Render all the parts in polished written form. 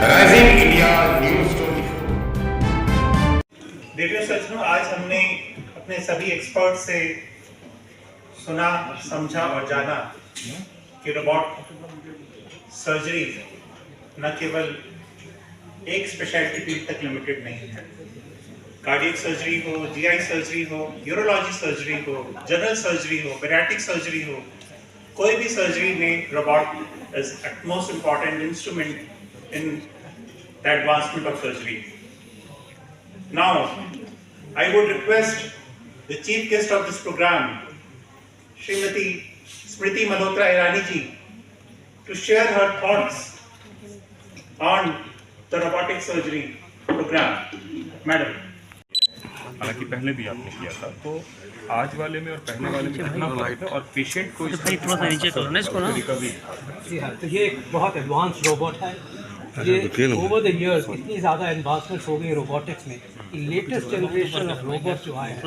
Rising India news 24। देखिए सज्जनों, आज हमने अपने सभी एक्सपर्ट से सुना, समझा और जाना कि रोबोट सर्जरी न केवल एक स्पेशलिटी फील्ड तक लिमिटेड नहीं है। कार्डियक सर्जरी हो, जीआई सर्जरी हो, यूरोलॉजी सर्जरी हो, जनरल सर्जरी हो, बैरियाट्रिक सर्जरी हो, कोई भी सर्जरी में robot is most important instrument in the advancement of surgery. Now, I would request the chief guest of this program, Srimati Smriti Malhotra Irani ji, to share her thoughts on the robotic surgery program. Madam. हालांकि पहले भी आपने किया था, तो आज वाले में और पहले वाले में कितना फर्क है और पेशेंट को थोड़ा सा नीचे करो ना इसको ना। रिकवरी। जी हाँ, तो ये एक बहुत एडवांस रोबोट है। ये ओवर द इयर्स इतनी ज़्यादा एडवांसमेंट्स हो गई रोबोटिक्स में कि लेटेस्ट जनरेशन ऑफ रोबोट जो आए हैं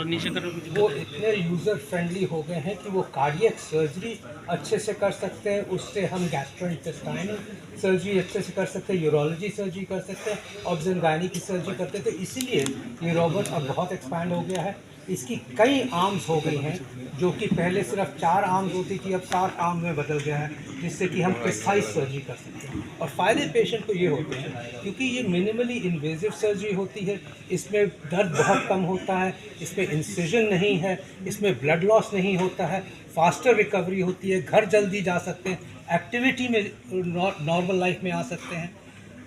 वो इतने यूज़र फ्रेंडली हो गए हैं कि वो कार्डियक सर्जरी अच्छे से कर सकते हैं, उससे हम गैस्ट्रोइंटेस्टाइनल सर्जरी अच्छे से कर सकते हैं, यूरोलॉजी सर्जरी कर सकते हैं, ऑब्स गायनी की सर्जरी करते हैं। तो इसीलिए ये रोबोट अब बहुत एक्सपैंड हो गया है। इसकी कई आर्म्स हो गई हैं, जो कि पहले सिर्फ 4 आर्म्स होती थी, अब 7 आर्म में बदल गया है, जिससे कि हम प्रिसाइज सर्जरी कर सकते हैं। और फ़ायदे पेशेंट को ये होते हैं क्योंकि ये मिनिमली इन्वेजिव सर्जरी होती है, इसमें दर्द बहुत कम होता है, इसमें इंसिजन नहीं है, इसमें ब्लड लॉस नहीं होता है, फास्टर रिकवरी होती है, घर जल्दी जा सकते हैं, एक्टिविटी में नॉर्मल लाइफ में आ सकते हैं।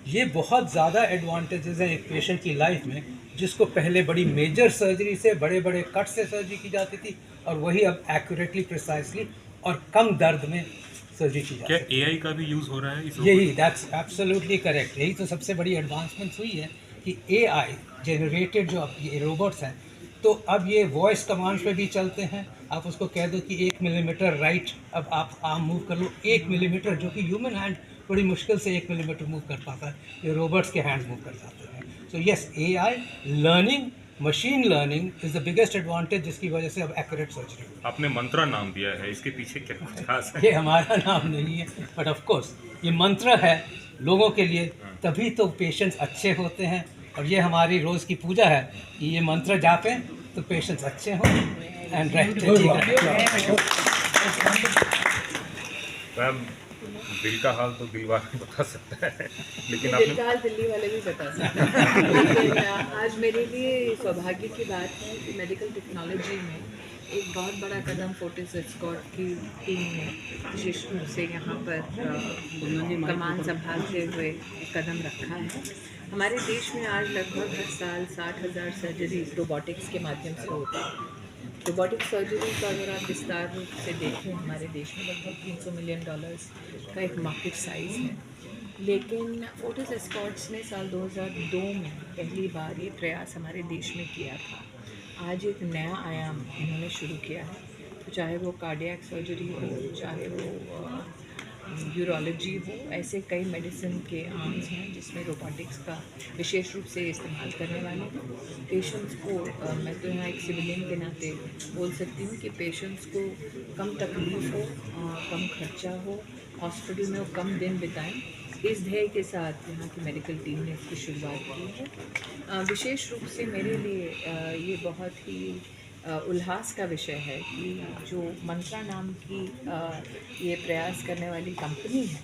ये बहुत ज़्यादा एडवांटेजेस हैं एक पेशेंट की लाइफ में, जिसको पहले बड़ी मेजर सर्जरी से, बड़े बड़े कट से सर्जरी की जाती थी, और वही अब एक्यूरेटली, प्रिसाइजली और कम दर्द में सर्जरी की जाती है। क्या एआई का भी यूज़ हो रहा है इस यही, दैट्स एब्सोल्युटली करेक्ट। यही तो सबसे बड़ी एडवांसमेंट्स हुई है कि एआई जनरेटेड जो अब ये रोबोट्स हैं, तो अब ये वॉइस कमांड्स पे भी चलते हैं। आप उसको कह दो कि 1 मिलीमीटर राइट, अब आप आर्म मूव कर लो 1 मिलीमीटर, जो कि ह्यूमन हैंड बड़ी मुश्किल से 1 मिलीमीटर मूव कर पाता है, ये रोबोट्स के हैंड्स मूव कर जाते हैं। So yes, AI learning, machine learning is the biggest advantage, जिसकी वजह से अब एक्यूरेट सर्जरी। आपने मंत्रा नाम दिया है, इसके पीछे क्या कुछ खास है? ये हमारा नाम नहीं है, बट ऑफ कोर्स ये मंत्र है लोगों के लिए, तभी तो पेशेंट्स अच्छे होते हैं। और ये हमारी रोज़ की पूजा है कि ये मंत्र जापें तो पेशेंट्स अच्छे हों एंड मैम, दिल का हाल तो दिल वाला बता सकता है, लेकिन दिल का हाल दिल्ली वाले भी बता सकते हैं। लेकिन आज मेरे लिए सौभाग्य की बात है कि मेडिकल टेक्नोलॉजी में एक बहुत बड़ा कदम फोर्टिस एस्कॉर्ट की टीम ने विशेष रूप से यहाँ पर कमान संभालते हुए कदम रखा है। हमारे देश में आज लगभग हर साल 60,000 सर्जरीज रोबोटिक्स के माध्यम से होती है। रोबोटिक सर्जरी का अगर आप विस्तार रूप से देखें, हमारे देश में लगभग $300 मिलियन का एक मार्केट साइज़ है। लेकिन फोर्टिस एस्कॉर्ट्स ने साल 2002 में पहली बार ये प्रयास हमारे देश में किया था। आज एक नया आयाम इन्होंने शुरू किया है, तो चाहे वो कार्डियक सर्जरी हो, चाहे वो यूरोलॉजी हो, ऐसे कई मेडिसिन के आर्म्स हैं जिसमें रोबोटिक्स का विशेष रूप से इस्तेमाल करने वाले हैं। पेशेंट्स को मैं तो यहाँ एक सिविलियन के नाते बोल सकती हूँ कि पेशेंट्स को कम तकलीफ हो, कम खर्चा हो, हॉस्पिटल में वो कम दिन बिताएं, इस ध्येय के साथ यहाँ की मेडिकल टीम ने इसकी शुरुआत की है। विशेष रूप से मेरे लिए ये बहुत ही उल्लास का विषय है कि जो मंत्रा नाम की ये प्रयास करने वाली कंपनी है,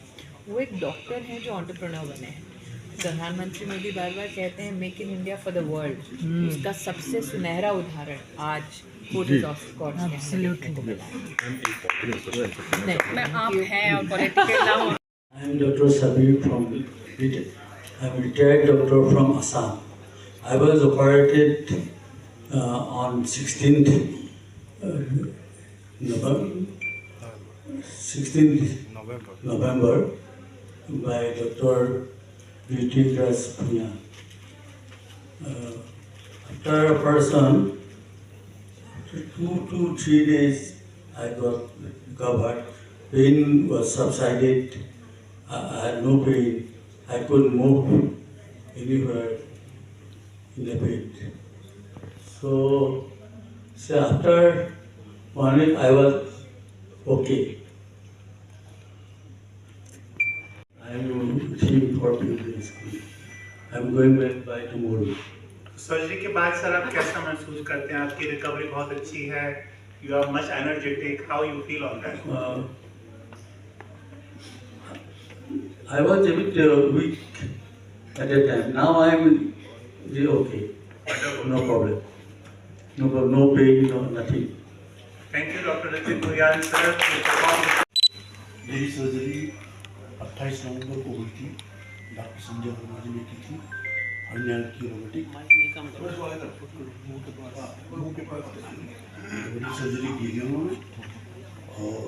वो एक डॉक्टर हैं जो एंटरप्रेन्योर बने हैं। प्रधानमंत्री मोदी बार बार कहते हैं make in India for the world, उसका सबसे सुनहरा उदाहरण आज फोर्टिस एस्कॉर्ट्स ने मिला है। I am Dr. Sabir from Britain. I am a retired doctor from Assam. I was operated on 16th November by Dr. B.T. Kras Punya. After operation, after 2 to 3 days, I got recovered. Pain was subsided. I had no pain. I couldn't move anywhere in the bed. So after 1 week, I was okay. I I'm team for Pilgrim School. I'm going back by tomorrow. Surgery के बाद sir आप कैसा महसूस करते हैं? आपकी recovery बहुत अच्छी है, you are much energetic, how you feel on that? I was a bit weak at that time. Now I'm really okay. No problem. No pain, no nothing. Thank you doctor Ritik Guriyan sir. मेरी surgery 28 नवंबर को हुई थी। Doctor Sanjay Verma जी ने की थी, hernia की robotic. मेरी सर्जरी की थी उन्होंने और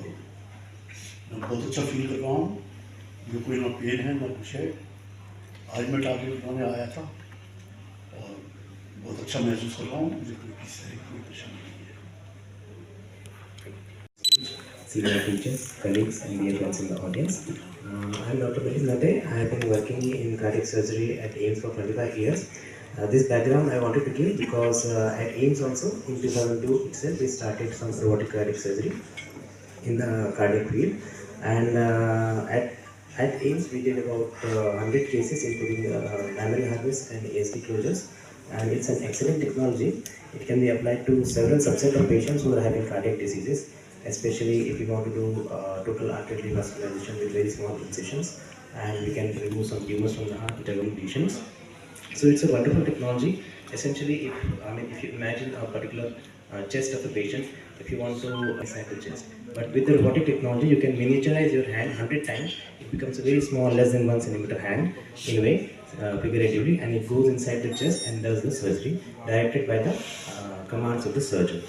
मैं बहुत अच्छा फील कर रहा हूँ। मुझे कोई ना पेन है ना कुछ है। आज मैं टारगेट बनाने आया था और बहुत अच्छा महसूस कर रहा हूँ। मुझे कोई परेशानी नहीं है। Senior teachers, colleagues, and dear friends in the audience. I'm Dr. Pradeep Nate. I have been working in cardiac surgery at AIIMS for 25 years. This background I wanted to give because at AIIMS also in 2002 itself we started some robotic cardiac surgery in the cardiac field, and at AIIMS we did about 100 cases including primary harvest and ASD closures, and it's an excellent technology. It can be applied to several subset of patients who are having cardiac diseases, especially if you want to do total arterial revascularization with very small incisions, and we can remove some tumors from the heart with lesions. So it's a wonderful technology. Essentially, if you imagine a particular chest of a patient, if you want to inside the chest, but with the robotic technology, you can miniaturize your hand 100 times. It becomes a very small, less than 1 centimeter hand in a way, figuratively, and it goes inside the chest and does the surgery directed by the commands of the surgeon.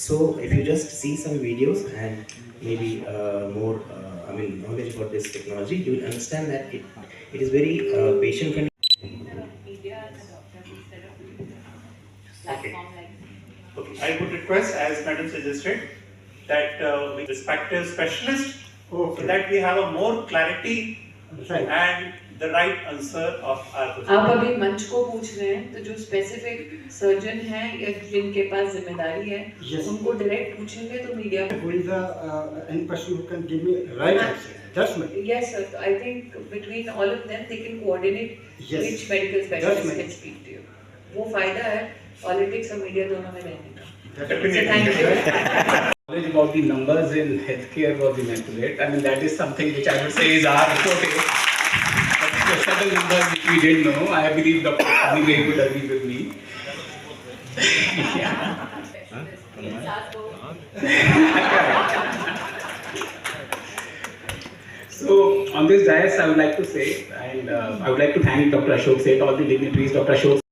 So if you just see some videos and maybe more knowledge about this technology, you will understand that it is very patient friendly. Media and the doctor instead of platform like this. Okay, I would request, as Madam suggested, that we respective specialist, so that we have a more clarity and the right answer of our question. आप अभी मंच को पूछ रहे हैं, तो जो specific surgeon हैं या जिनके पास जिम्मेदारी है, उनको डायरेक्ट पूछेंगे तो media Who is the any person who can give me right answer? That's my. Yes sir, I think between all of them they can coordinate Yes. which medical specialist That's my- can speak to you. वो फायदा है politics और media दोनों में रहने का। Definitely. Thank you. Knowledge about the numbers in healthcare was immaculate. I mean, that is something which I would say is our forte. But the several numbers which we didn't know, I believe Dr. Anyway would agree with me. So on this dais, I would like to say, and I would like to thank Dr. Ashok Seth, all the dignitaries, Dr. Ashok